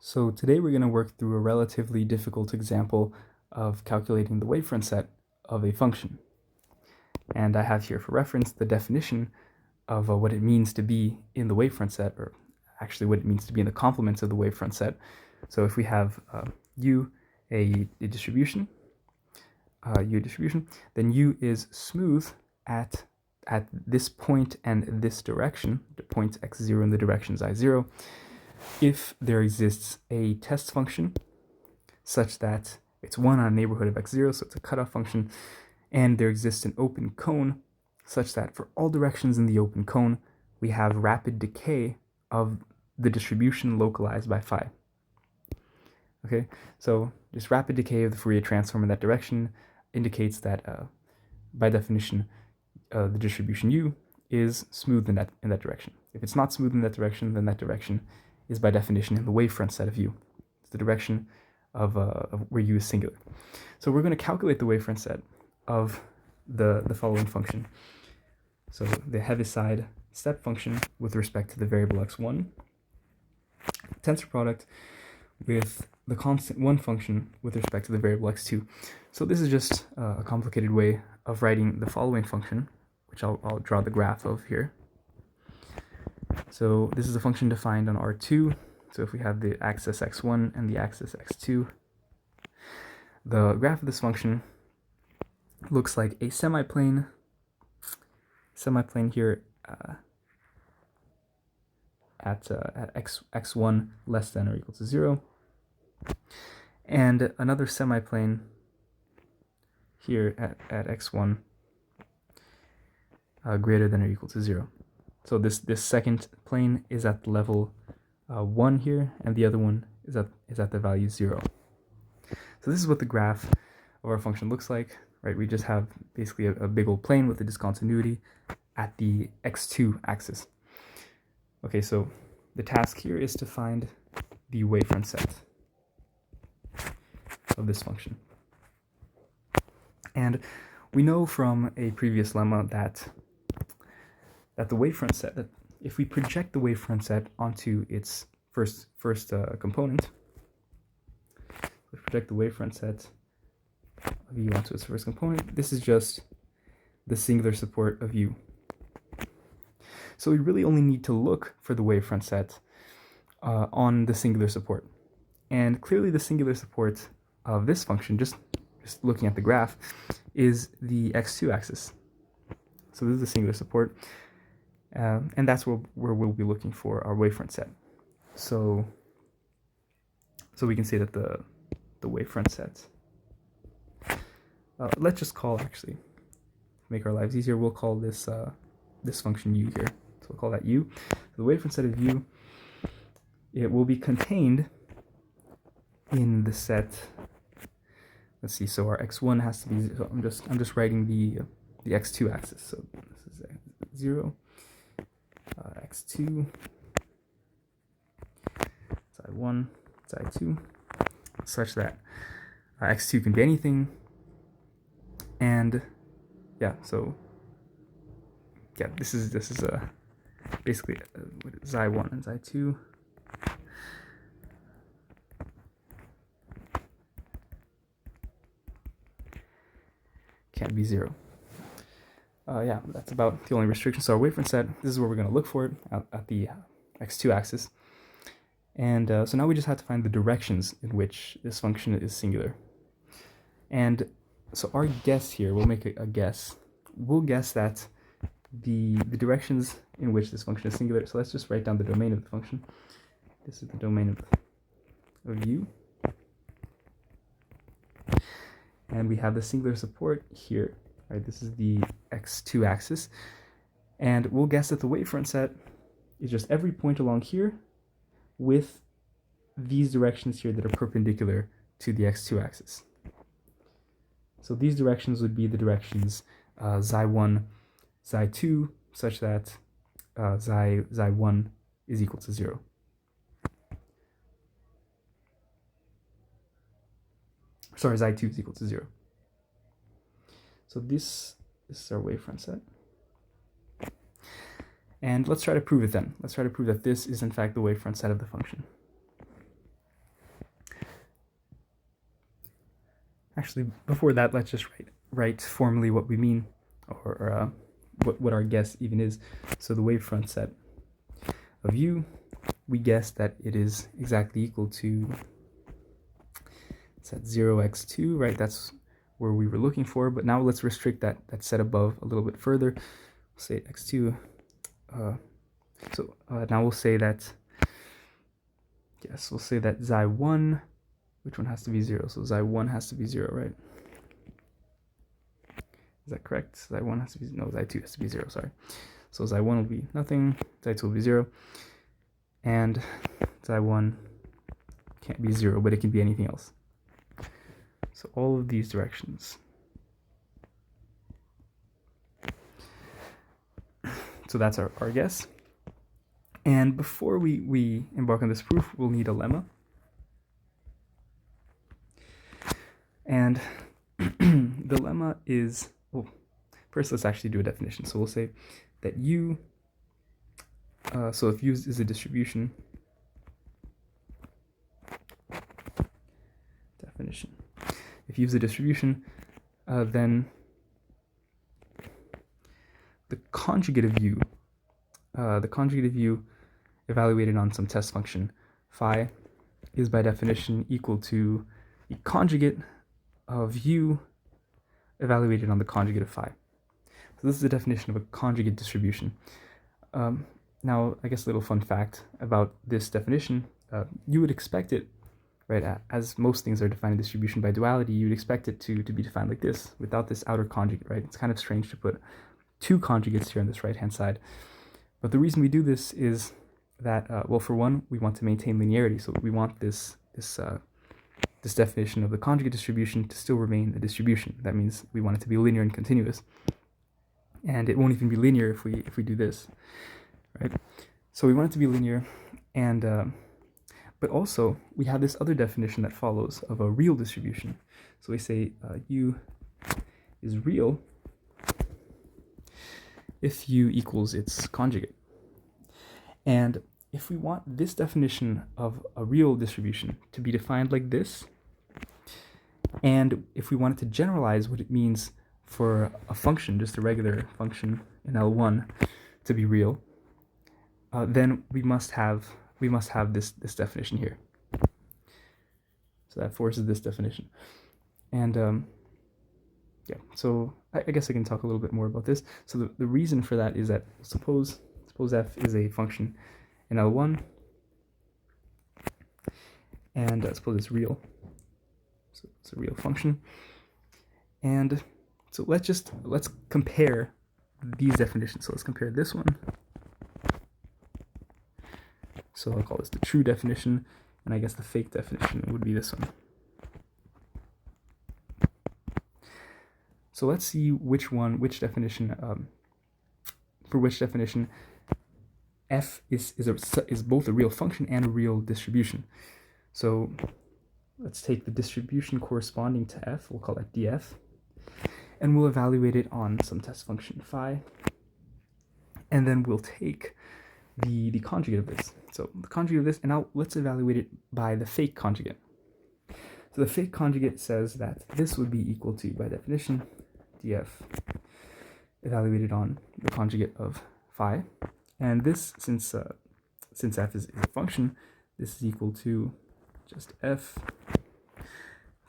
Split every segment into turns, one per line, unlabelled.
So today we're going to work through a relatively difficult example of calculating the wavefront set of a function. And I have here for reference the definition of what it means to be in the wavefront set, or actually what it means to be in the complements of the wavefront set. So if we have U, a distribution, then U is smooth at this point and this direction, the point x0 and the direction I0, if there exists a test function such that it's 1 on a neighborhood of x0, so it's a cutoff function, and there exists an open cone such that for all directions in the open cone, we have rapid decay of the distribution localized by phi. Okay, so this rapid decay of the Fourier transform in that direction indicates that, by definition, the distribution U is smooth in that direction. If it's not smooth in that direction, then that direction is by definition in the wavefront set of U. It's the direction of where U is singular. So we're going to calculate the wavefront set of the following function. So the Heaviside step function with respect to the variable x1, tensor product with the constant 1 function with respect to the variable x2. So this is just a complicated way of writing the following function, which I'll draw the graph of here. So this is a function defined on R2. So if we have the axis x1 and the axis x2, the graph of this function looks like a semiplane here at x1 less than or equal to 0, and another semiplane here at x1 greater than or equal to 0. So this second plane is at the level 1 here, and the other one is at the value 0. So this is what the graph of our function looks like, right? We just have basically a big old plane with a discontinuity at the x2 axis. Okay, so the task here is to find the wavefront set of this function. And we know from a previous lemma that the wavefront set, that if we project the wavefront set onto its first component, let's project the wavefront set of U onto its first component, this is just the singular support of U. So we really only need to look for the wavefront set on the singular support. And clearly the singular support of this function, just looking at the graph, is the x2 axis. So this is the singular support. And that's where we'll be looking for our wavefront set. So we can say that the wavefront set, let's just call, actually, to make our lives easier, we'll call this this function U here. So we'll call that U. So the wavefront set of U, it will be contained in the set. Let's see. So our x1 has to be. So I'm just writing the x2 axis. So this is 0. X2, side 1, side 2, such that x2 can be anything, and yeah, so yeah, this is basically xi1 and xi2. Can't be 0. Yeah, that's about the only restriction. So our wavefront set, this is where we're going to look for it at the x2 axis. And so now we just have to find the directions in which this function is singular. And so our guess here, we'll make a guess. We'll guess that the directions in which this function is singular. So let's just write down the domain of the function. This is the domain of U. And we have the singular support here. Right, this is the x2 axis, and we'll guess that the wavefront set is just every point along here with these directions here that are perpendicular to the x2 axis. So these directions would be the directions xi1, xi2, such that xi1 is equal to 0. Sorry, xi2 is equal to 0. So this is our wavefront set. And let's try to prove it then. Let's try to prove that this is in fact the wavefront set of the function. Actually, before that, let's just write formally what we mean, or what our guess even is. So the wavefront set of u, we guess that it is exactly equal to, it's at 0x2, right? That's where we were looking for, but now let's restrict that set above a little bit further. We'll say x2. Now we'll say that, yes, we'll say that xi1, which one has to be 0? So xi1 has to be 0, right? Is that correct? Xi1 has to be, no, xi2 has to be 0, sorry. So xi1 will be nothing, xi2 will be 0, and xi1 can't be 0, but it can be anything else. So all of these directions. So that's our guess. And before we embark on this proof, we'll need a lemma. And the lemma is, well, first let's actually do a definition. So we'll say that u, so if u is a distribution, definition. If u is a distribution, then the conjugate of u, evaluated on some test function phi, is by definition equal to the conjugate of u evaluated on the conjugate of phi. So this is the definition of a conjugate distribution. Now, I guess a little fun fact about this definition, you would expect it, right, as most things are defined in distribution by duality, you would expect it to be defined like this, without this outer conjugate, right? It's kind of strange to put two conjugates here on this right-hand side. But the reason we do this is that, well, for one, we want to maintain linearity, so we want this definition of the conjugate distribution to still remain a distribution. That means we want it to be linear and continuous. And it won't even be linear if we do this, right? So we want it to be linear, and but also we have this other definition that follows of a real distribution. So we say u is real if u equals its conjugate. And if we want this definition of a real distribution to be defined like this, and if we want it to generalize what it means for a function, just a regular function in L1, to be real, then we must have this definition here. So that forces this definition. And yeah, so I guess I can talk a little bit more about this. So the reason for that is that suppose f is a function in L1, and suppose it's real. So it's a real function. And so let's compare these definitions. So let's compare this one. So I'll call this the true definition, and I guess the fake definition would be this one. So let's see which definition, for which definition f is both a real function and a real distribution. So let's take the distribution corresponding to f, we'll call that df, and we'll evaluate it on some test function phi, and then we'll take the conjugate of this. So the conjugate of this, and now let's evaluate it by the fake conjugate. So the fake conjugate says that this would be equal to, by definition, df evaluated on the conjugate of phi, and this, since f is a function, this is equal to just f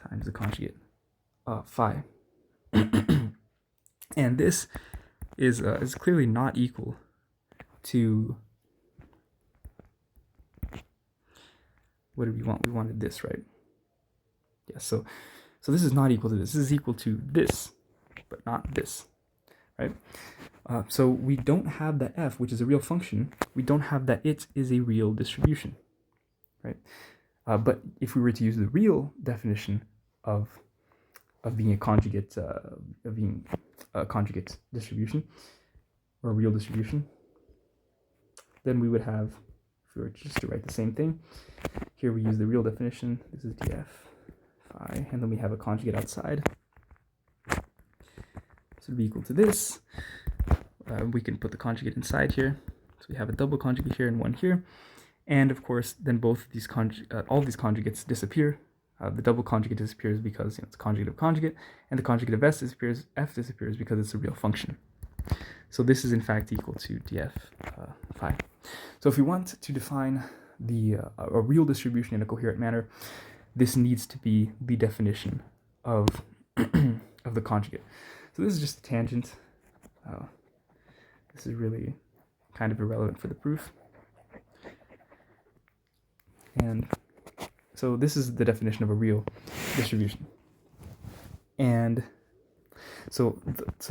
times the conjugate of phi. And this is clearly not equal to, what did we want? We wanted this, right? Yeah, so this is not equal to this. This is equal to this, but not this, right? So we don't have that f, which is a real function. We don't have that it is a real distribution, right? But if we were to use the real definition of being a conjugate, distribution, or a real distribution, then we would have, if we were just to write the same thing, here we use the real definition. This is df phi, and then we have a conjugate outside. This would be equal to this. We can put the conjugate inside here. So we have a double conjugate here and one here. And of course, then both of these all these conjugates disappear. The double conjugate disappears because it's conjugate of conjugate, and the conjugate of s disappears, f disappears because it's a real function. So this is in fact equal to df phi. So if we want to define a real distribution in a coherent manner, this needs to be the definition of of the conjugate. So this is just a tangent. This is really kind of irrelevant for the proof. And so this is the definition of a real distribution. And so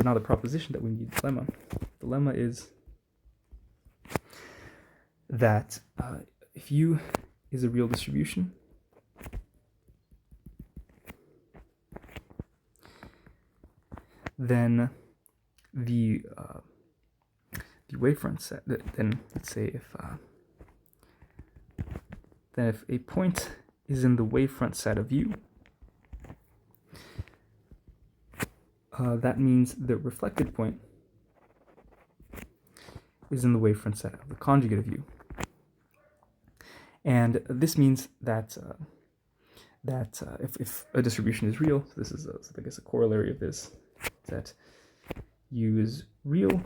now the proposition that we need, the lemma is that if U is a real distribution, then the wavefront set, then let's say if a point is in the wavefront set of U, that means the reflected point is in the wavefront set of the conjugate of U. And this means that if a distribution is real, so this is I guess a corollary of this, that U is real,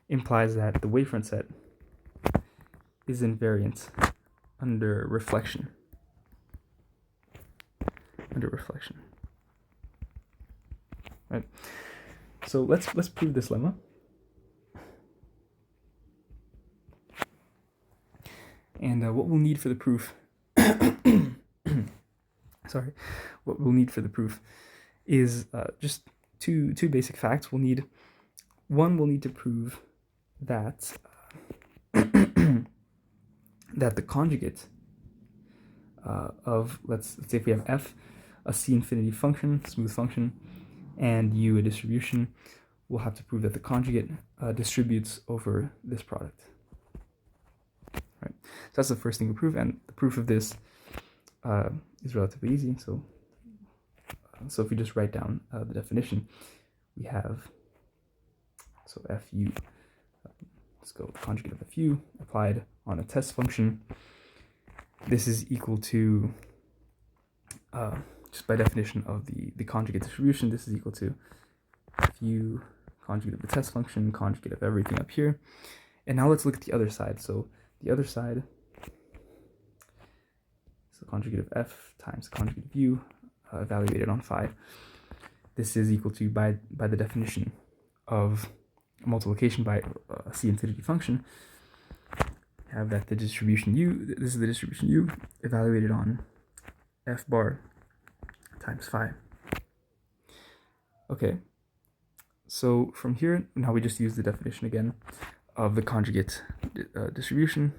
implies that the wavefront set is invariant under reflection. Right. So let's prove this lemma. And what we'll need for the proof what we'll need for the proof is just two basic facts. We'll need to prove that that the conjugate of let's say if we have f, a C infinity function, smooth function, and U a distribution, we'll have to prove that the conjugate distributes over this product. Right. So that's the first thing we prove, and the proof of this is relatively easy. So if we just write down the definition, we have fu. Let's go with the conjugate of fu applied on a test function. This is equal to just by definition of the conjugate distribution. This is equal to fu conjugate of the test function, conjugate of everything up here. And now let's look at the other side. So the other side is the conjugate of f times the conjugate of u evaluated on phi. This is equal to, by the definition of multiplication by a C infinity function, have that the distribution u, this is the distribution u evaluated on f bar times phi. Okay, so from here, now we just use the definition again of the conjugate distribution.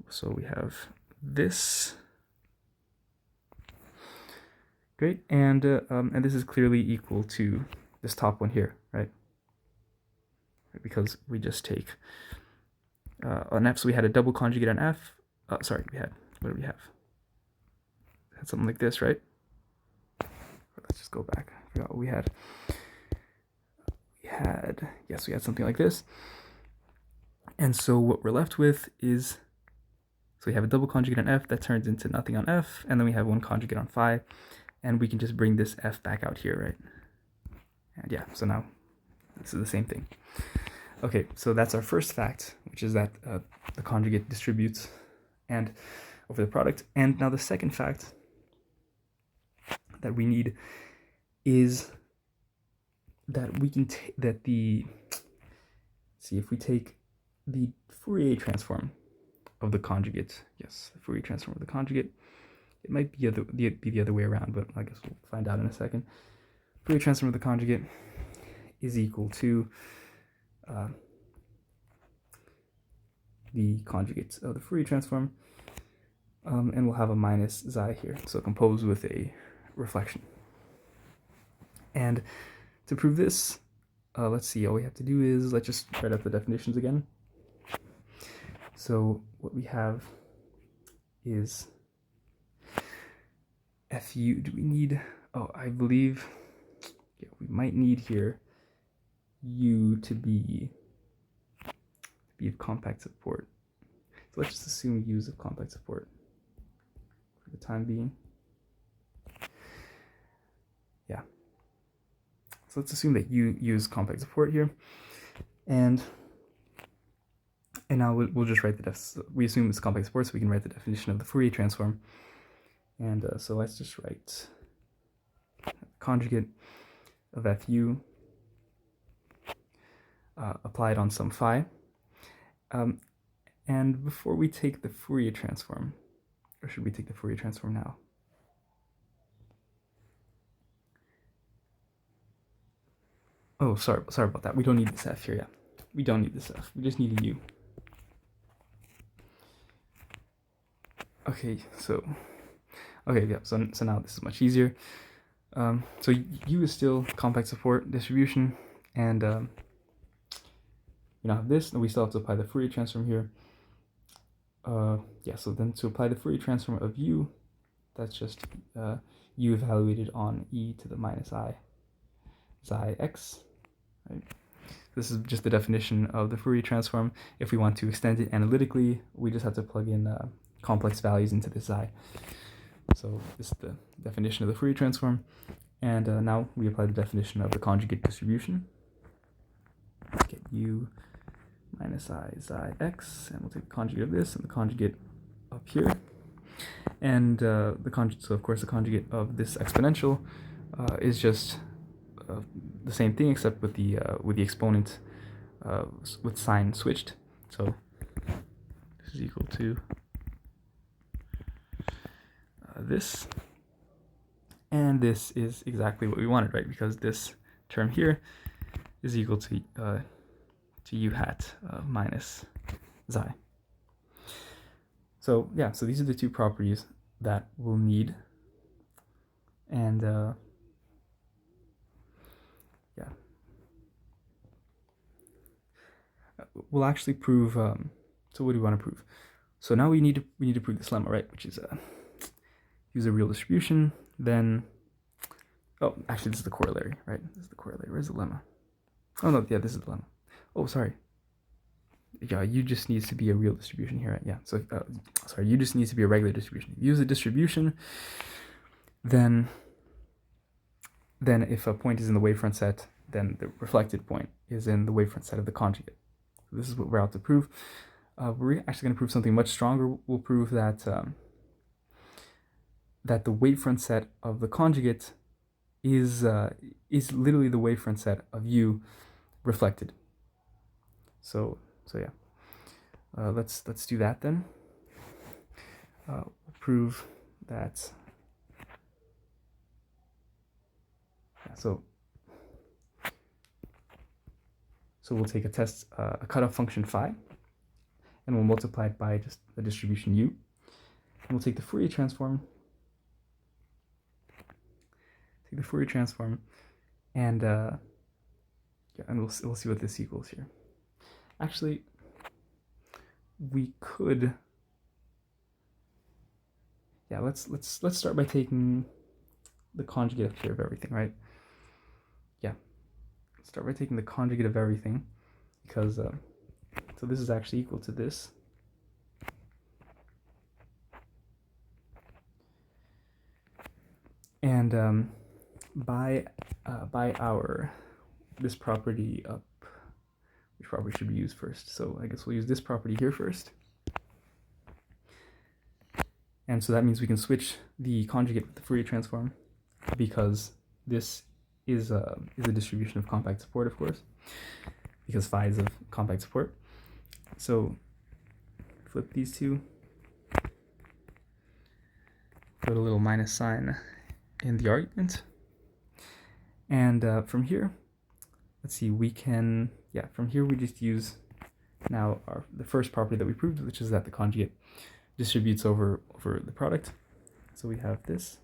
So we have this. Great, and this is clearly equal to this top one here, right? Because we just take on f, so we had a double conjugate on f. Sorry, what did we have? We had something like this, right? Let's just go back. I forgot what we had. We had something like this. And so what we're left with is, so we have a double conjugate on f that turns into nothing on f, and then we have one conjugate on phi, and we can just bring this f back out here, right? And yeah, so now this is the same thing. Okay, so that's our first fact, which is that the conjugate distributes and over the product. And now the second fact that we need is that we can if we take the Fourier transform of the conjugate, yes, the Fourier transform of the conjugate, it might be the other way around, but I guess we'll find out in a second. Fourier transform of the conjugate is equal to the conjugate of the Fourier transform, and we'll have a minus xi here, so composed with a reflection. And to prove this, let's see, all we have to do is, let's just write out the definitions again. So what we have is fu, do we need, I believe, we might need here u to be of compact support. So let's just assume u is of compact support. the time being. Yeah. So let's assume that you use compact support here, and now we'll just write we assume it's compact support, so we can write the definition of the Fourier transform. And so let's just write conjugate of fu applied on some phi. And before we take the Fourier transform, or should we take the Fourier transform now? Oh, sorry about that. We don't need this f here yet. We don't need this f. We just need a u. Okay, yeah. So now this is much easier. So u is still compact support distribution, and you now have this, and we still have to apply the Fourier transform here. Yeah. So then to apply the Fourier transform of u, that's just u evaluated on e to the minus I psi x. Right? This is just the definition of the Fourier transform. If we want to extend it analytically, we just have to plug in complex values into this psi. So this is the definition of the Fourier transform. And now we apply the definition of the conjugate distribution. Get u minus I psi x, and we'll take the conjugate of this and the conjugate up here. And so of course the conjugate of this exponential is just the same thing, except with the exponent with sign switched. So this is equal to this, and this is exactly what we wanted, right? Because this term here is equal to u hat minus xi. So yeah, so these are the two properties that we'll need, and yeah, we'll actually prove. So what do we want to prove? So now we need to prove this lemma, right? Which is use a real distribution. Then, oh, actually, this is the corollary, right? This is the corollary. Where's the lemma? Oh no, yeah, this is the lemma. Oh, sorry. Yeah, u just needs to be a real distribution here, right? Yeah. So, sorry, u just needs to be a regular distribution. If you use a distribution, then if a point is in the wavefront set, then the reflected point is in the wavefront set of the conjugate. So this is what we're out to prove. We're actually going to prove something much stronger. We'll prove that that the wavefront set of the conjugate is literally the wavefront set of u reflected. So yeah, let's do that then. We'll prove that. Yeah, so we'll take a cutoff function phi, and we'll multiply it by just the distribution u, and we'll take the Fourier transform. Take the Fourier transform, and yeah, and we'll see what this equals here. Actually, we could. Yeah, let's start by taking the conjugate up here of everything, right? Yeah, let's start by taking the conjugate of everything, because so this is actually equal to this. And by our this property up, which property should be used first? So I guess we'll use this property here first. And so that means we can switch the conjugate with the Fourier transform, because this is a distribution of compact support, of course, because phi is of compact support. So flip these two, put a little minus sign in the argument, and from here, let's see, we can, yeah, from here we just use now the first property that we proved, which is that the conjugate distributes over the product. So we have this.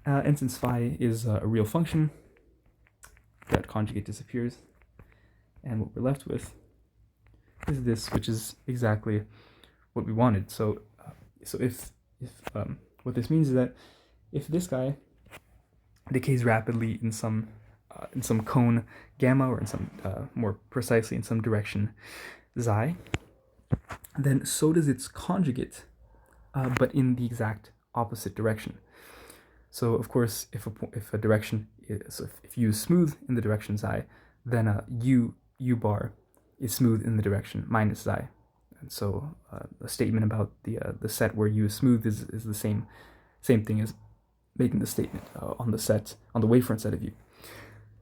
And since phi is a real function, that conjugate disappears, and what we're left with is this, which is exactly what we wanted. So if what this means is that if this guy decays rapidly in some cone gamma, or in some more precisely in some direction xi, then so does its conjugate, but in the exact opposite direction. So of course, if a direction is, so if u is smooth in the direction xi, then u bar is smooth in the direction minus xi. And so a statement about the set where u is smooth is the same thing as making the statement on the wavefront set of u.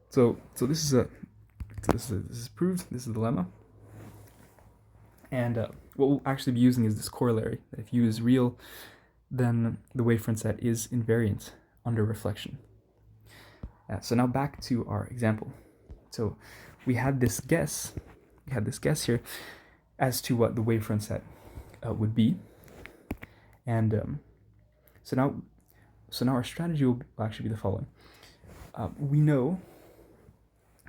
So this is proved. This is the lemma. And what we'll actually be using is this corollary, that if u is real, then the wavefront set is invariant under reflection. So now back to our example. So we had this guess here as to what the wavefront set would be, and so now our strategy will actually be the following. We know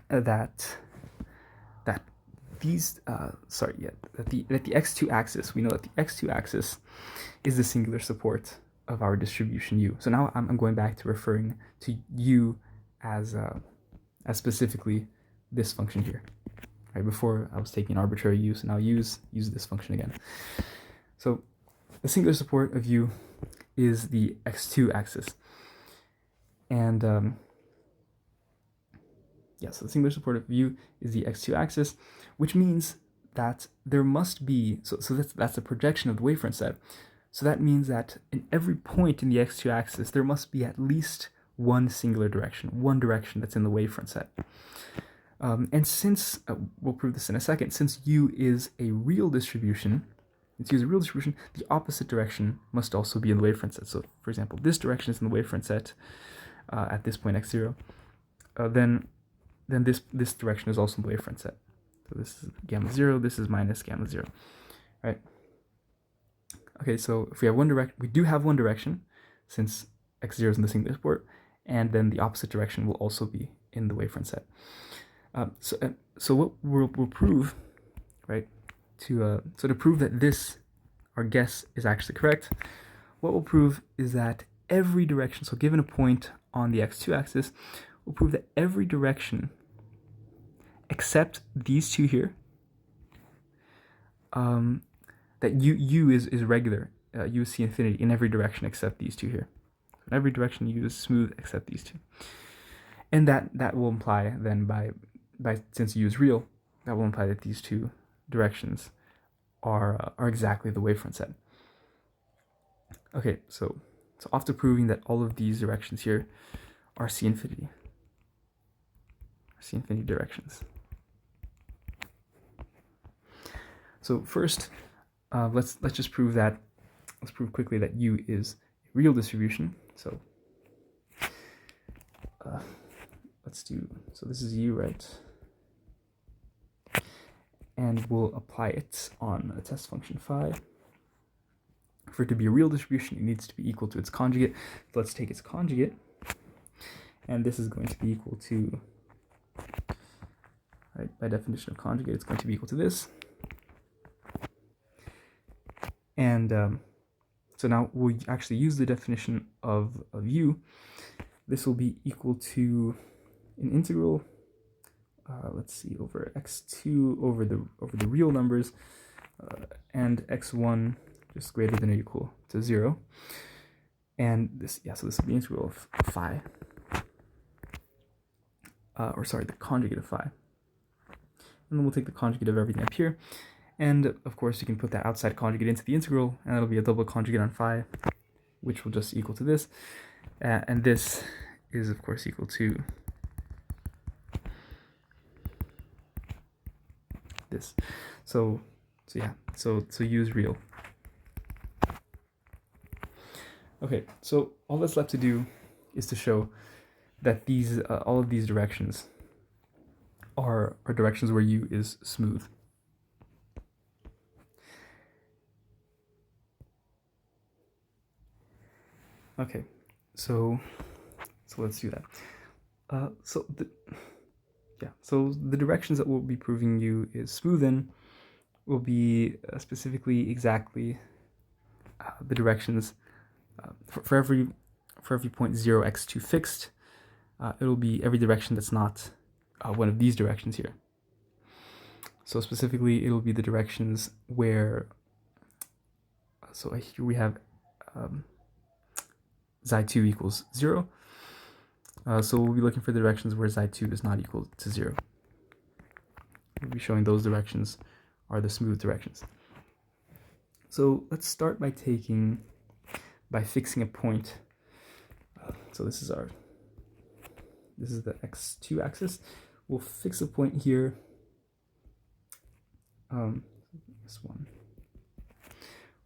that these that the x2 axis, we know that the x2 axis is the singular support of our distribution u. So now I'm going back to referring to u as specifically this function here. Right, before I was taking arbitrary u, so now use this function again. So the singular support of u is the x2 axis, and so the singular support of u is the x2 axis, which means that there must be, so that's a projection of the wavefront set. So that means that in every point in the x2 axis, there must be at least one singular direction, one direction that's in the wavefront set. And since, we'll prove this in a second, since u is a real distribution, the opposite direction must also be in the wavefront set. So for example, this direction is in the wavefront set at this point x0, then this direction is also in the wavefront set. So this is gamma 0, this is minus gamma 0, right? Okay, so if we have one direction, we do have one direction, since x0 is in the singular support, and then the opposite direction will also be in the wavefront set. So what we'll prove, right? To prove that our guess is actually correct, what we'll prove is that every direction, so given a point on the x2 axis, we'll prove that every direction except these two here, that u is regular, u is c infinity in every direction except these two here. In every direction, u is smooth except these two. And that will imply then, by since u is real, that will imply that these two directions are exactly the wavefront set. Okay, so after proving that all of these directions here are c infinity directions. So first, let's just prove that. Let's prove quickly that u is a real distribution. So let's do. So this is u, right? And we'll apply it on a test function phi. For it to be a real distribution, it needs to be equal to its conjugate. So let's take its conjugate, and this is going to be equal to, right, by definition of conjugate, it's going to be equal to this. And so now we'll actually use the definition of u. This will be equal to an integral, let's see, over x2 over the real numbers, and x1 just greater than or equal to 0. And this, so this will be integral of phi, the conjugate of phi. And then we'll take the conjugate of everything up here. And of course, you can put that outside conjugate into the integral, and that'll be a double conjugate on phi, which will just equal to this. And this is, of course, equal to this. So u is real. Okay, so all that's left to do is to show that these all of these directions are directions where u is smooth. Okay, so let's do that. So the directions that we'll be proving u is smooth in will be specifically exactly the directions for every point 0 x2 fixed. It'll be every direction that's not one of these directions here. So specifically, it'll be the directions where, so here we have xi2 equals 0. So we'll be looking for the directions where xi2 is not equal to 0. We'll be showing those directions are the smooth directions. So let's start by fixing a point. So this is the x2 axis. We'll fix a point here. This one.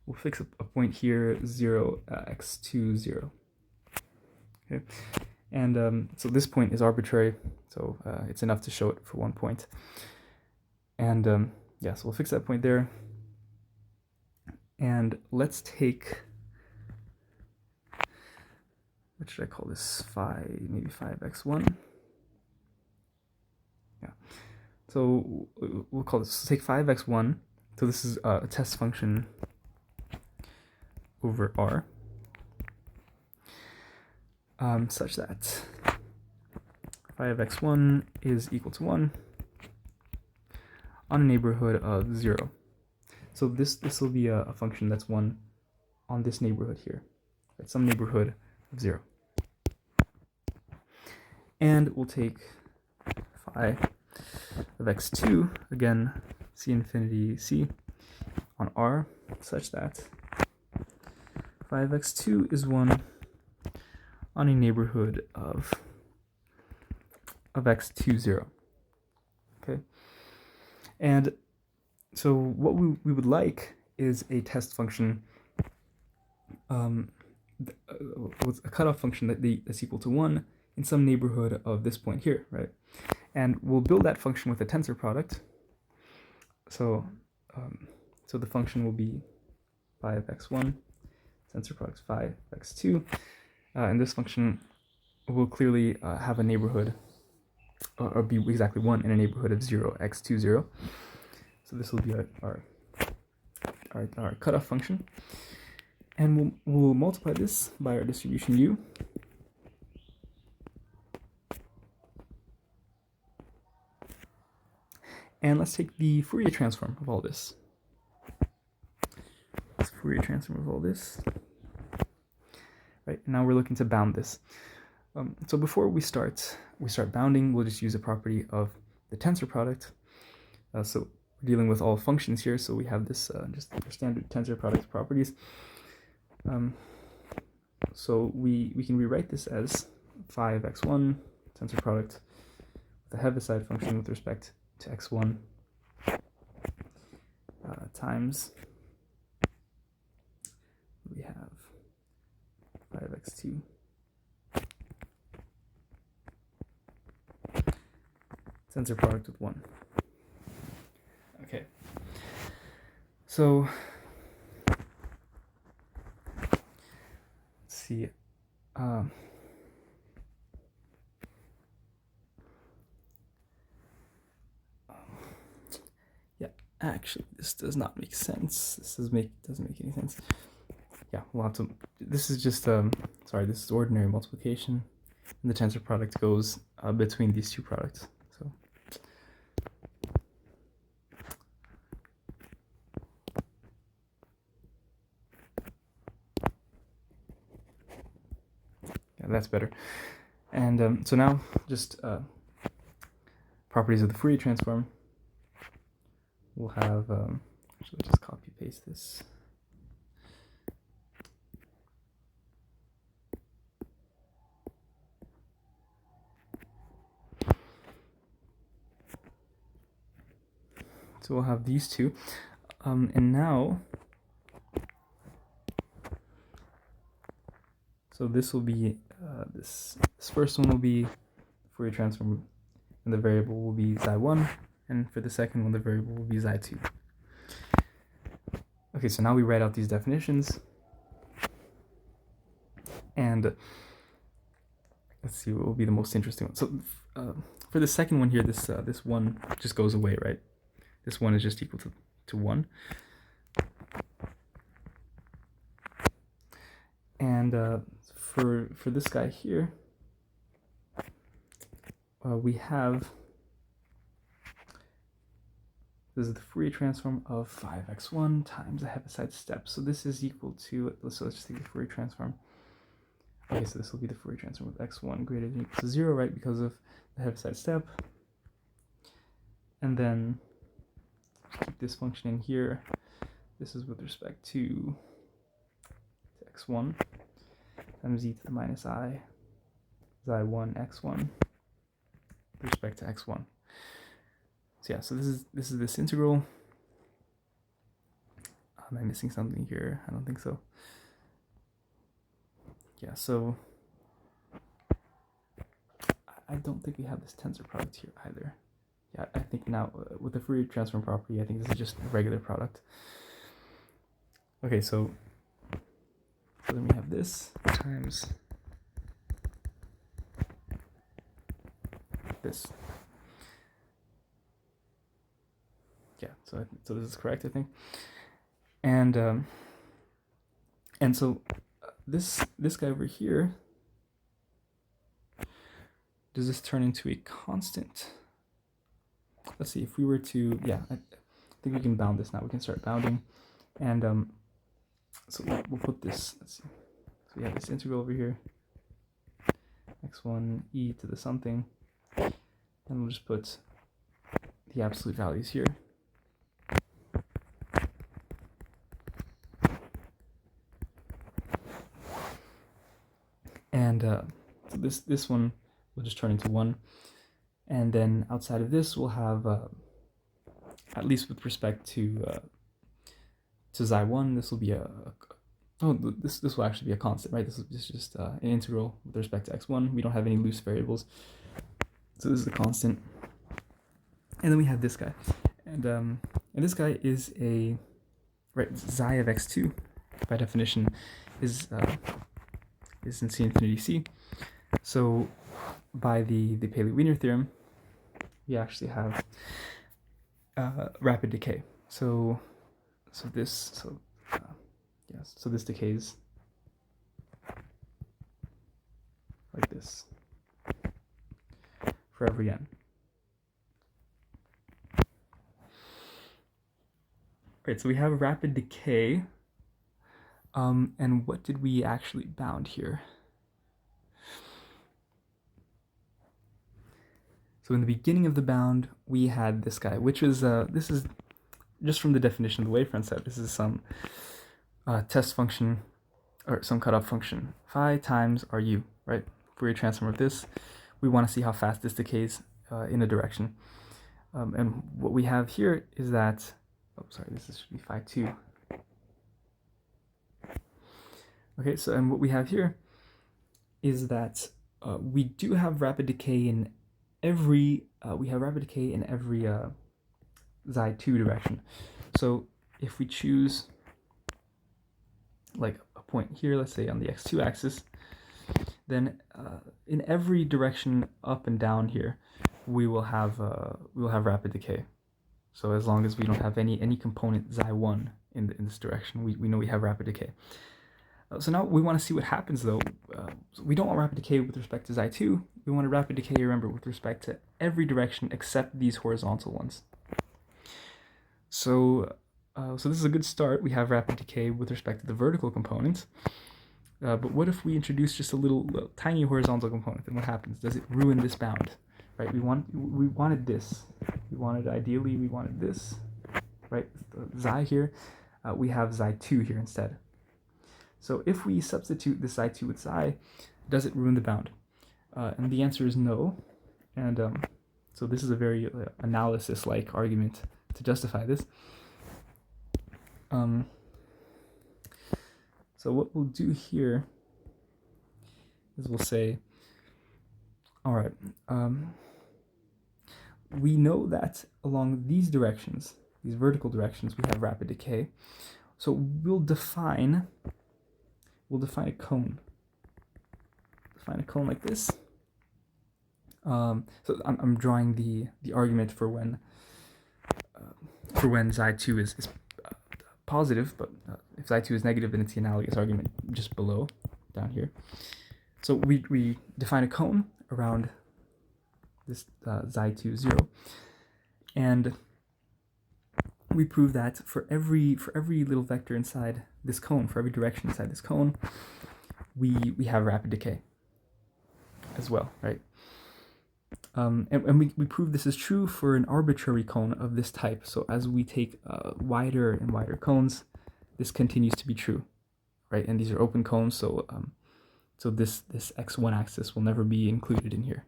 We'll fix a point here, 0, x2, 0. Okay, and so this point is arbitrary, so it's enough to show it for one point. And yeah, so we'll fix that point there. And let's take, what should I call this? Maybe 5x1. Yeah. So we'll call this, take 5x1. So this is a test function over R, such that 5x1 is equal to 1 on a neighborhood of 0. So this will be a function that's 1 on this neighborhood here, at some neighborhood of 0. And we'll take phi of x2, again, c infinity c, on R, such that 5x2 is 1 on a neighborhood of x2, 0. Okay? And so what we would like is a test function, with a cutoff function that's equal to 1 in some neighborhood of this point here, right? And we'll build that function with a tensor product. So so the function will be phi of x1, tensor product phi of x2, and this function will clearly have a neighborhood, or be exactly 1 in a neighborhood of 0, x2, 0. So this will be our cutoff function, and we'll multiply this by our distribution u. And let's take the Fourier transform of all this. Fourier transform of all this. Right, now we're looking to bound this. So before we start bounding, we'll just use a property of the tensor product. So we're dealing with all functions here, so we have this just standard tensor product properties. So we can rewrite this as phi of x1 tensor product with a Heaviside function with respect to x1 times, we have phi of x2 tensor product with 1. Okay, so let's see. Actually, this does not make sense. This doesn't make any sense. Yeah, we'll have to. This is just sorry. This is ordinary multiplication, and the tensor product goes between these two products. So yeah, that's better. And so now just properties of the Fourier transform. We'll have, actually just copy paste this. So we'll have these two, and now, so this will be, this first one will be Fourier transform, and the variable will be xi1. And for the second one, the variable will be xi2. Okay, so now we write out these definitions. And let's see what will be the most interesting one. So for the second one here, this 1 just goes away, right? This 1 is just equal to 1. And for this guy here, we have This is the Fourier transform of 5x1 times the Heaviside step. So this is equal to, so let's just take the Fourier transform. Okay, so this will be the Fourier transform of x1 greater than or equal to 0, right, because of the Heaviside step. And then keep this function in here. This is with respect to x1 times e to the minus I, xi1 x1 with respect to x1. So yeah, so this is this integral. Am I missing something here? I don't think so. Yeah, so I don't think we have this tensor product here either. Yeah, I think now with the Fourier transform property, I think this is just a regular product. Okay, so then we have this times this. Yeah, so this is correct, I think. And so this guy over here, does this turn into a constant? Let's see, if we were to, yeah, I think we can bound this now. We can start bounding. And so we'll put this, let's see. So we have this integral over here, x1 e to the something. And we'll just put the absolute values here. And so this one will just turn into 1. And then outside of this, we'll have, at least with respect to xi1, this will be this will actually be a constant, right? This is just an integral with respect to x1. We don't have any loose variables. So this is a constant. And then we have this guy. And this guy is a, right, xi of x2, by definition, is in C infinity C. So by the Paley-Wiener theorem, we actually have rapid decay. So this decays like this for every n. Right, so we have rapid decay. And what did we actually bound here? So in the beginning of the bound, we had this guy, which is, this is just from the definition of the wavefront set. This is some test function, or some cutoff function, phi times RU, right? Fourier transform of this. We want to see how fast this decays in a direction. And what we have here is that, oh, sorry, this should be phi 2. Okay, so and what we have here is that we do have rapid decay in every xi2 direction. So if we choose like a point here, let's say on the x2 axis, then in every direction up and down here, we will have rapid decay. So as long as we don't have any component xi1 in this direction, we know we have rapid decay. So now we want to see what happens though. So we don't want rapid decay with respect to xi2. We want a rapid decay, remember, with respect to every direction except these horizontal ones. So this is a good start. We have rapid decay with respect to the vertical components. But what if we introduce just a little tiny horizontal component? Then what happens? Does it ruin this bound? Right? We wanted this. Ideally we wanted this. Right? Xi here. We have xi2 here instead. So if we substitute this xi2 with xi, does it ruin the bound? And the answer is no. And so this is a very analysis-like argument to justify this. So what we'll do here is we'll say, all right, we know that along these directions, these vertical directions, we have rapid decay. So we'll define a cone. Define a cone like this. So I'm drawing the argument for when xi2 is positive, but if xi2 is negative, then it's the analogous argument just below, down here. So we define a cone around this xi2 0, and we prove that for every little vector inside this cone, for every direction inside this cone, we have rapid decay as well, right? And we prove this is true for an arbitrary cone of this type. So as we take wider and wider cones, this continues to be true, right? And these are open cones, so so this x1 axis will never be included in here.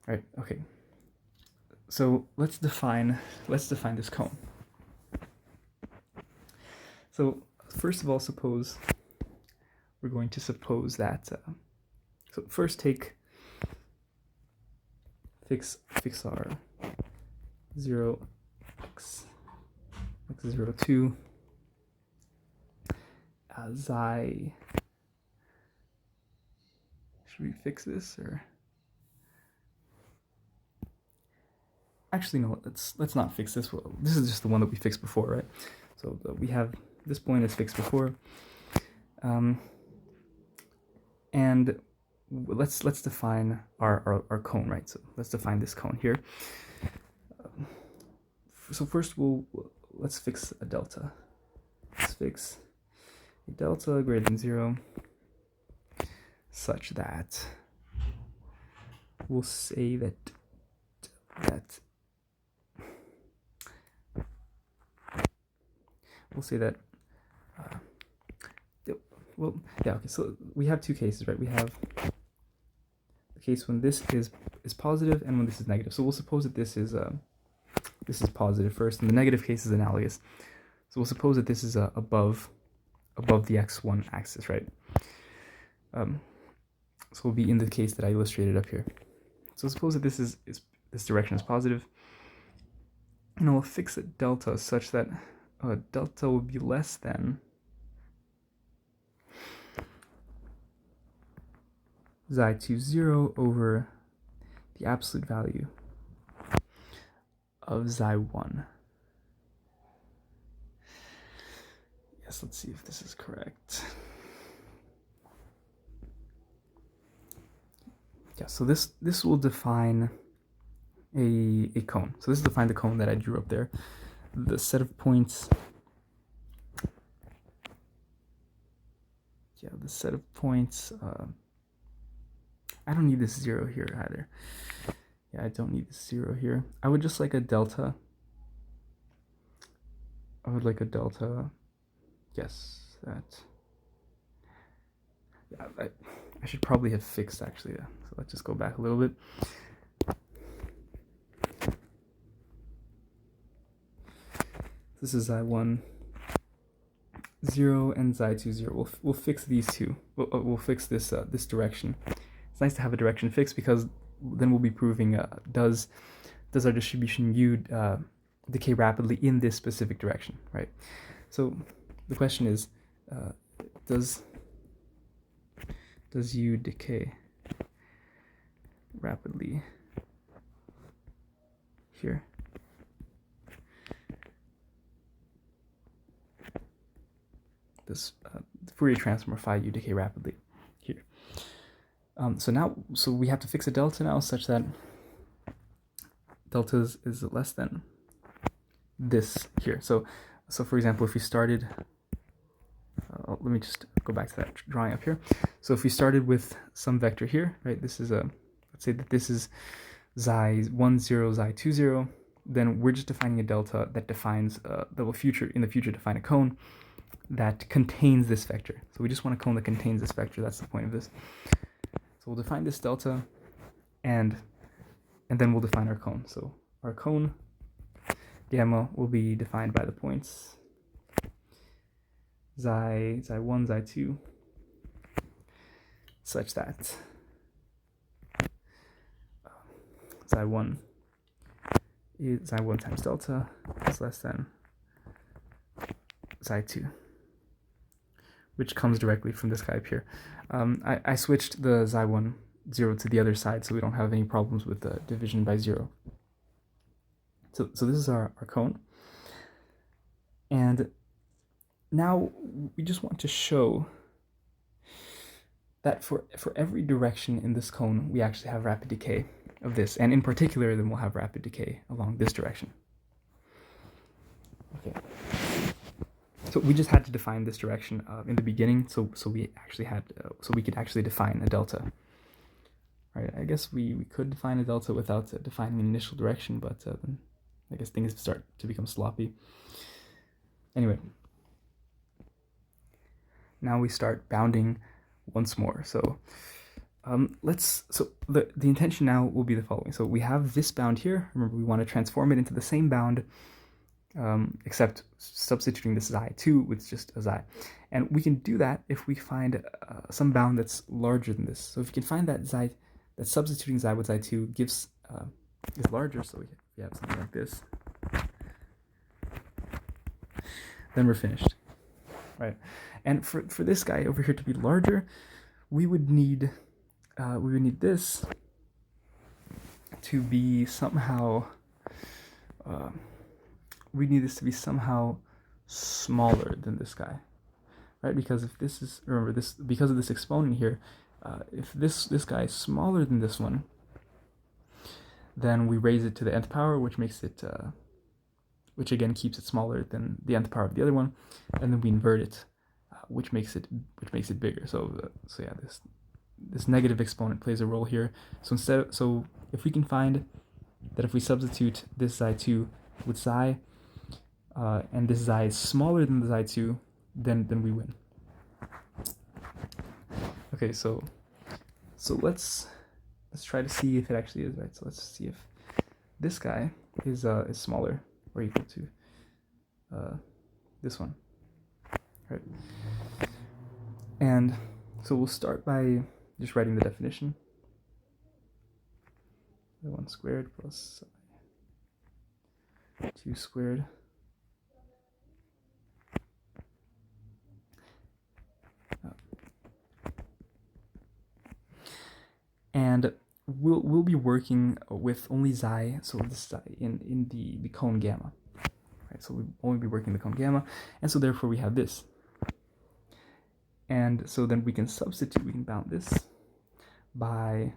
Right? Okay. So let's define this cone. So first of all, we're going to suppose that. So first fix our 0 x02 xi. Should we fix this, or actually no? Let's not fix this. Well, this is just the one that we fixed before, right? So we have this point is fixed before, and let's define our cone, right? So let's define this cone here. So first let's fix a delta. Let's fix a delta greater than 0 such that we'll say that well, yeah, okay, so we have two cases, right? We have the case when this is positive and when this is negative. So we'll suppose that this is positive first, and the negative case is analogous. So we'll suppose that this is above the x1 axis, right? So we'll be in the case that I illustrated up here. So suppose that this direction is positive, and we'll fix a delta such that delta will be less than xi20 over the absolute value of xi1. Yes, let's see if this is correct. Yeah, so this will define a cone. So this defines the cone that I drew up there. The set of points. Yeah, the set of points. I don't need this 0 here either. Yeah, I don't need this 0 here. I would just like a delta. I would like a delta. Yes, that. Yeah, I should probably have fixed actually. Yeah. So let's just go back a little bit. This is xi1 0 and xi2 0. We'll fix these two. We'll fix this this direction. It's nice to have a direction fixed because then we'll be proving does our distribution U decay rapidly in this specific direction, right? So the question is, does U decay rapidly here? This Fourier transform of phi U decay rapidly here. So we have to fix a delta now such that delta is less than this here. So for example, if we started, let me just go back to that drawing up here. So if we started with some vector here, right? This is let's say that this is xi10, xi20, then we're just defining a delta that defines that will in the future define a cone that contains this vector. So we just want a cone that contains this vector. That's the point of this. So we'll define this delta, and then we'll define our cone. So our cone gamma will be defined by the points xi1, xi2, such that xi1 times delta is less than xi2, which comes directly from this guy up here. I switched the xi1 0 to the other side so we don't have any problems with the division by 0. So this is our cone. And now we just want to show that for every direction in this cone, we actually have rapid decay of this. And in particular, then we'll have rapid decay along this direction. Okay. So we just had to define this direction in the beginning, so we actually had so we could actually define a delta. Right? I guess we could define a delta without defining an initial direction, but then I guess things start to become sloppy. Anyway, now we start bounding once more. So the intention now will be the following. So we have this bound here. Remember, we want to transform it into the same bound, except substituting this xi2 with just a xi. And we can do that if we find some bound that's larger than this. So if you can find that xi, that substituting xi with xi2 gives is larger, so we have something like this, then we're finished, right? And for this guy over here to be larger, we would need this to be somehow we need this to be somehow smaller than this guy, right? Because if this is, remember this, because of this exponent here, if this guy is smaller than this one, then we raise it to the nth power, which makes it which again keeps it smaller than the nth power of the other one, and then we invert it, which makes it bigger. So yeah, this negative exponent plays a role here. So if we can find that if we substitute this xi2 with xi, and this xi is smaller than the xi2, then we win. Okay, so let's try to see if it actually is right. So let's see if this guy is smaller or equal to this one, right? And so we'll start by just writing the definition. 1 squared plus 2 squared and we'll be working with only xi, so this xi in the cone gamma, right? So we'll only be working the cone gamma, and so therefore we have this. And so then we can bound this by,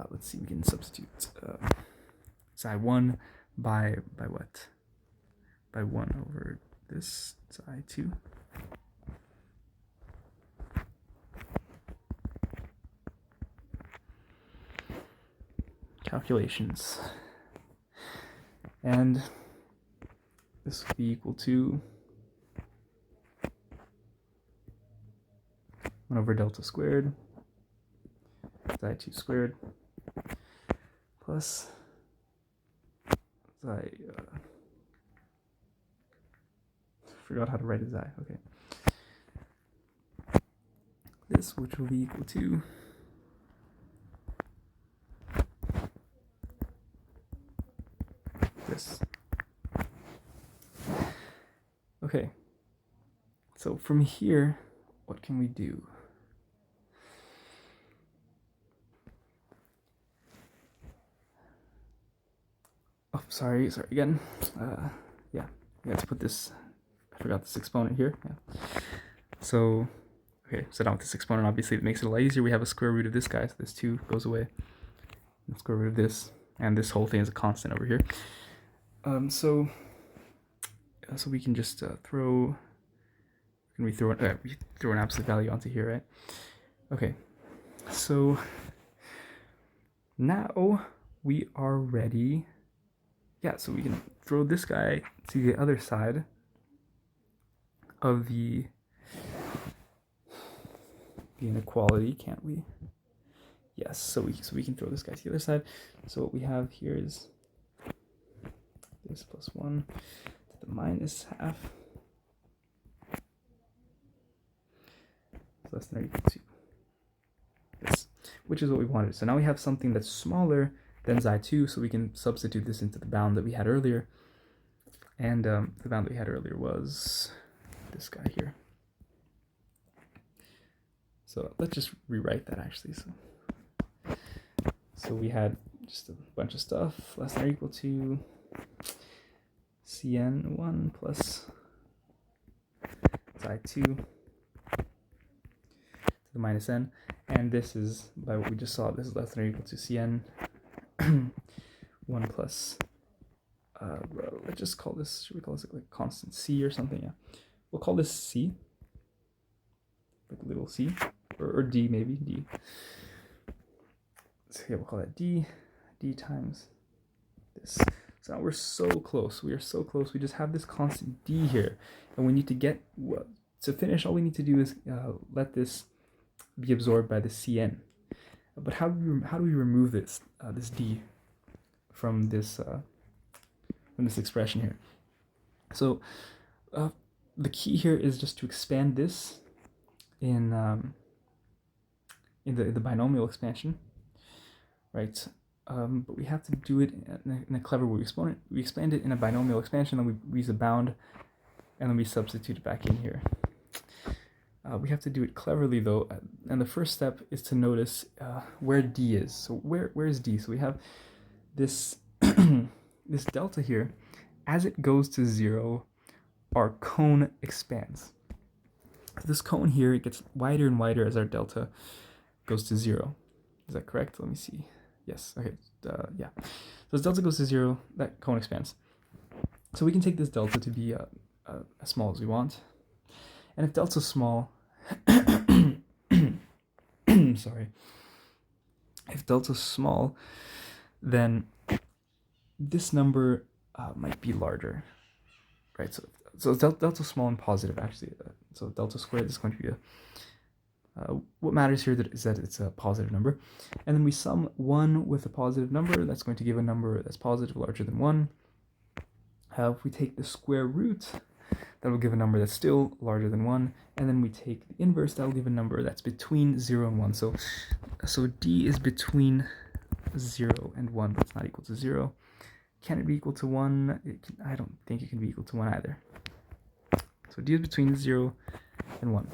let's see, we can substitute xi1 by what? By 1 over this xi2. Calculations. And this would be equal to 1 over delta squared xi2 squared plus forgot how to write a xi. Okay. This, which will be equal to this. Okay. So from here, what can we do? Oh, sorry again. Yeah, we have to put this, I forgot this exponent here. Yeah. So, okay, so now with this exponent, obviously it makes it a lot easier. We have a square root of this guy, so this 2 goes away. The square root of this, and this whole thing is a constant over here. So we can just throw an absolute value onto here, right? Okay, so now we are ready. Yeah, so we can throw this guy to the other side of the inequality, can't we? Yes, so we can throw this guy to the other side. So what we have here is this plus 1 to the minus half is less than or equal to this, which is what we wanted. So now we have something that's smaller than xi2, so we can substitute this into the bound that we had earlier. And the bound that we had earlier was this guy here. So let's just rewrite that actually. So we had just a bunch of stuff, less than or equal to cn1 plus xi2 to the minus n, and this is, by what we just saw, this is less than or equal to cn 1 plus let's just call this, should we call this like constant c or something? Yeah, we'll call this c, like little c, or d maybe, d. So yeah, we'll call that d times this. So now we're so close. We are so close. We just have this constant d here, and we need to get, to finish, all we need to do is let this be absorbed by the cn. But how do we remove this this d from this expression here? So the key here is just to expand this in the binomial expansion, right? But we have to do it in a clever way. We expand it in a binomial expansion, then we use a bound, and then we substitute it back in here. We have to do it cleverly though, and the first step is to notice where d is. So where is d? So we have this this delta here. As it goes to 0, our cone expands. This cone here, it gets wider and wider as our delta goes to 0. Is that correct? Let me see. Yes. Okay. Yeah. So as delta goes to 0, that cone expands. So we can take this delta to be as small as we want. And if delta is small, sorry, if delta is small, then this number might be larger, right? So delta is small and positive actually. So delta squared is going to be what matters here is that it's a positive number, and then we sum 1 with a positive number. That's going to give a number that's positive, larger than 1. If we take the square root, that will give a number that's still larger than 1, and then we take the inverse, that will give a number that's between 0 and 1. So d is between 0 and 1, but it's not equal to 0. Can it be equal to 1? I don't think it can be equal to 1 either. So d is between 0 and 1.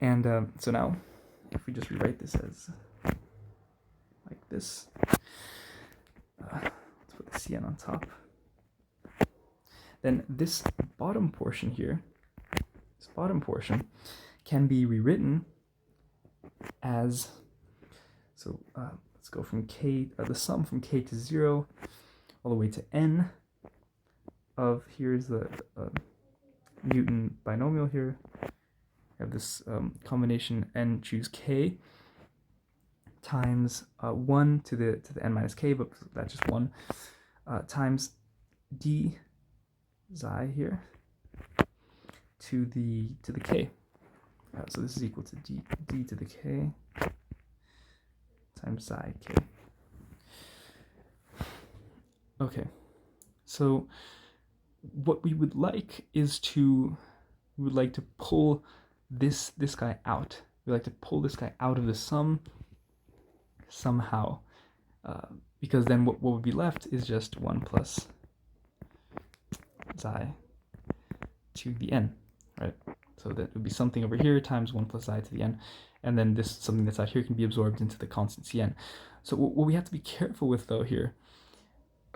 And so now, if we just rewrite this as like this, let's put the cn on top, then this bottom portion here, this bottom portion can be rewritten as, so let's go from k, the sum from k to 0 all the way to n of, here's the Newton binomial here. I have this combination n choose k times 1 to the n minus k, but that's just 1, times d xi here to the k. So this is equal to d to the k times xi k. Okay, so what we would like is to pull this guy out. We like to pull this guy out of the sum somehow, because then what would be left is just 1 plus xi to the n, right? So that would be something over here times 1 plus xi to the n, and then this something that's out here can be absorbed into the constant cn. So what we have to be careful with though here,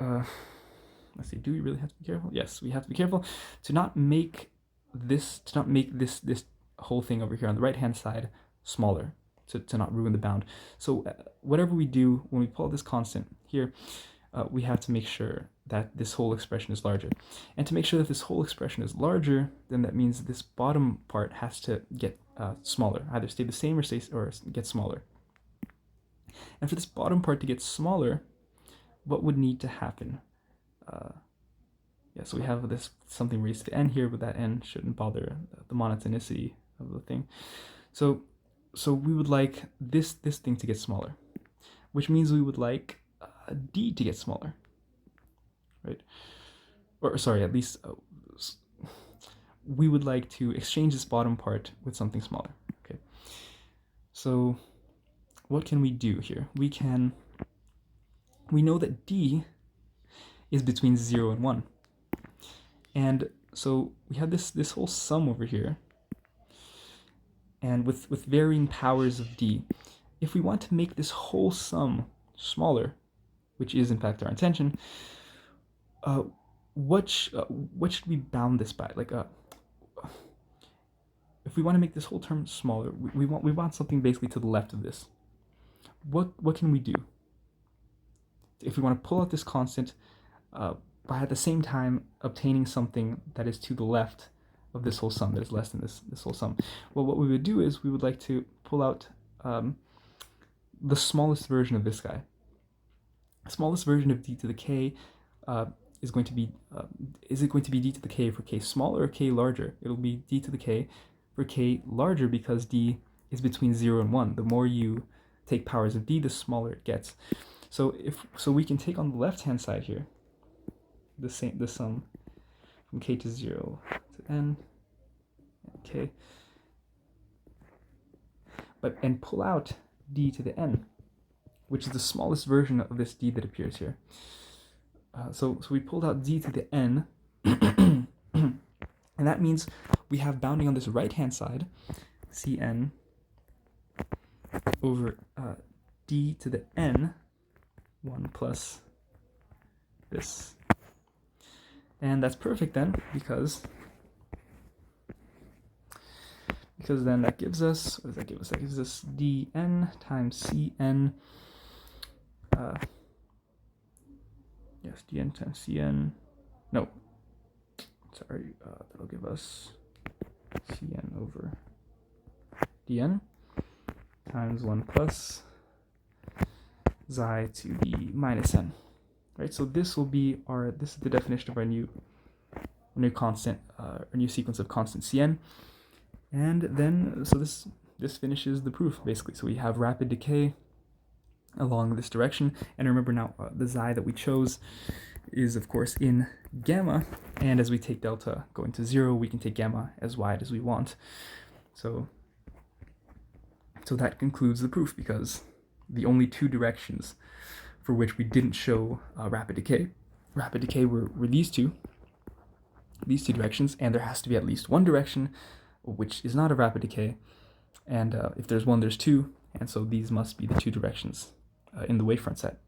let's see, do we really have to be careful? Yes, we have to be careful to not make this whole thing over here on the right hand side smaller, to not ruin the bound. So whatever we do when we pull this constant here, we have to make sure that this whole expression is larger. And to make sure that this whole expression is larger, then that means this bottom part has to get smaller, either stay the same or get smaller. And for this bottom part to get smaller, what would need to happen? Yeah, so we have this something raised to n here, but that n shouldn't bother the monotonicity of the thing. So we would like this thing to get smaller, which means we would like d to get smaller, right? Or sorry, at least we would like to exchange this bottom part with something smaller. Okay. So what can we do here? We know that d is between 0 and 1. And so we have this whole sum over here, and with varying powers of d. If we want to make this whole sum smaller, which is in fact our intention, what should we bound this by? Like, if we want to make this whole term smaller, we want something basically to the left of this. What can we do? if we want to pull out this constant by at the same time obtaining something that is to the left of this whole sum, that is less than this whole sum. Well, what we would do is we would like to pull out the smallest version of this guy. The smallest version of d to the k is going to be, is it going to be d to the k for k smaller or k larger? It'll be d to the k for k larger because d is between 0 and 1. The more you take powers of d, the smaller it gets. So we can take on the left-hand side here the sum from k to 0 to n, k, and pull out d to the n, which is the smallest version of this d that appears here. So we pulled out d to the n, and that means we have bounding on this right-hand side, cn over d to the n, 1 plus this. And that's perfect then, because then that gives us, what does that give us? That gives us dn times cn, yes, dn times cn, no, sorry, that'll give us cn over dn times 1 plus xi to the minus n. Right, so this will be this is the definition of our new constant, our new sequence of constant cn. And then, so this finishes the proof, basically. So we have rapid decay along this direction. And remember now, the xi that we chose is, of course, in gamma. And as we take delta going to 0, we can take gamma as wide as we want. So that concludes the proof, because the only two directions for which we didn't show rapid decay were these two directions, and there has to be at least one direction which is not a rapid decay, and if there's one, there's two, and so these must be the two directions in the wavefront set.